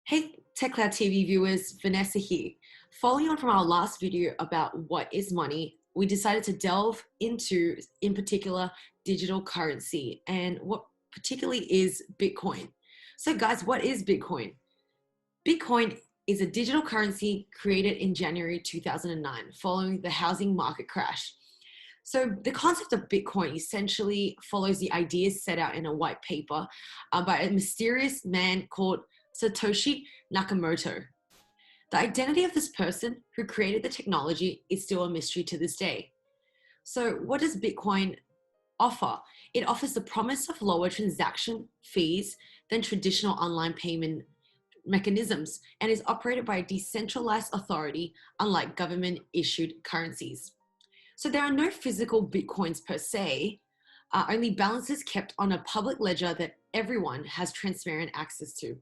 Hey, TechCloud TV viewers, Vanessa here. Following on from our last video about what is money, we decided to delve into, in particular, digital currency and what particularly is Bitcoin. So guys, what is Bitcoin? Bitcoin is a digital currency created in January 2009 following the housing market crash. So the concept of Bitcoin essentially follows the ideas set out in a white paper by a mysterious man called Satoshi Nakamoto. The identity of this person who created the technology is still a mystery to this day. So what does Bitcoin offer? It offers the promise of lower transaction fees than traditional online payment mechanisms and is operated by a decentralized authority, unlike government-issued currencies. So there are no physical Bitcoins per se, only balances kept on a public ledger that everyone has transparent access to,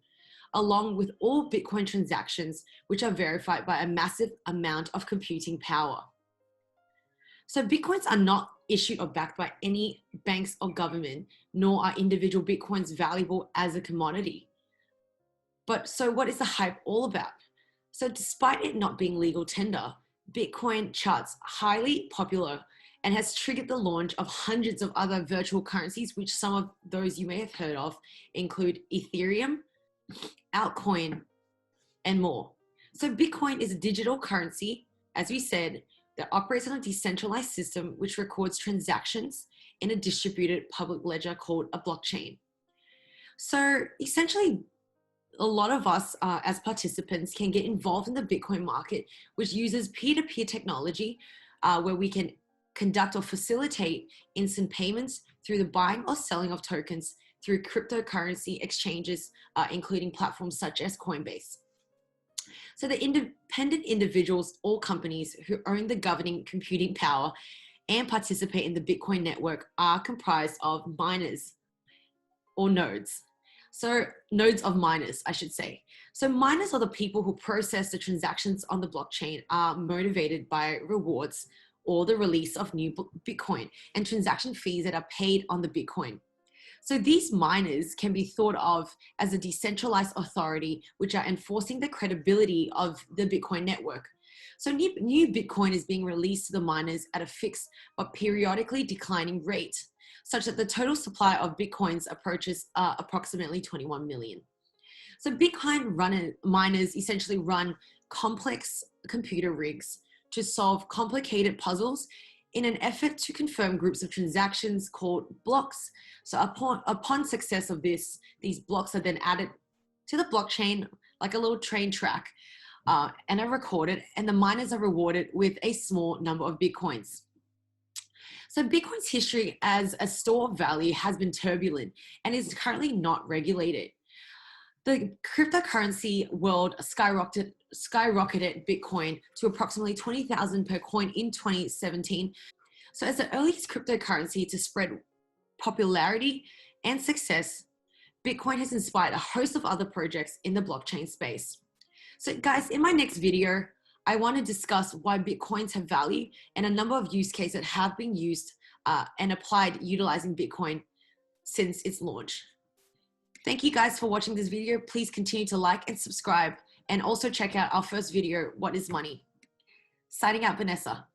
along with all Bitcoin transactions, which are verified by a massive amount of computing power. So Bitcoins are not issued or backed by any banks or government, nor are individual Bitcoins valuable as a commodity. But so what is the hype all about? So despite it not being legal tender, Bitcoin charts highly popular and has triggered the launch of hundreds of other virtual currencies, which some of those you may have heard of include Ethereum, Altcoin, and more. So Bitcoin is a digital currency, as we said, that operates on a decentralized system which records transactions in a distributed public ledger called a blockchain. So essentially, a lot of us as participants can get involved in the Bitcoin market, which uses peer-to-peer technology where we can conduct or facilitate instant payments through the buying or selling of tokens through cryptocurrency exchanges, including platforms such as Coinbase. So the independent individuals or companies who own the governing computing power and participate in the Bitcoin network are comprised of miners or nodes. So nodes of miners, I should say. So miners are the people who process the transactions on the blockchain are motivated by rewards or the release of new Bitcoin and transaction fees that are paid on the Bitcoin. So these miners can be thought of as a decentralized authority which are enforcing the credibility of the Bitcoin network. So new Bitcoin is being released to the miners at a fixed but periodically declining rate, such that the total supply of Bitcoins approaches approximately 21 million. So Bitcoin miners essentially run complex computer rigs to solve complicated puzzles in an effort to confirm groups of transactions called blocks. So upon success of this, these blocks are then added to the blockchain like a little train track and are recorded, and the miners are rewarded with a small number of Bitcoins. So Bitcoin's history as a store of value has been turbulent and is currently not regulated. The cryptocurrency world skyrocketed Bitcoin to approximately 20,000 per coin in 2017. So as the earliest cryptocurrency to spread popularity and success, Bitcoin has inspired a host of other projects in the blockchain space. So guys, in my next video, I want to discuss why Bitcoins have value and a number of use cases that have been used and applied utilizing Bitcoin since its launch. Thank you guys for watching this video. Please continue to like and subscribe, and also check out our first video, What is Money? Signing out, Vanessa.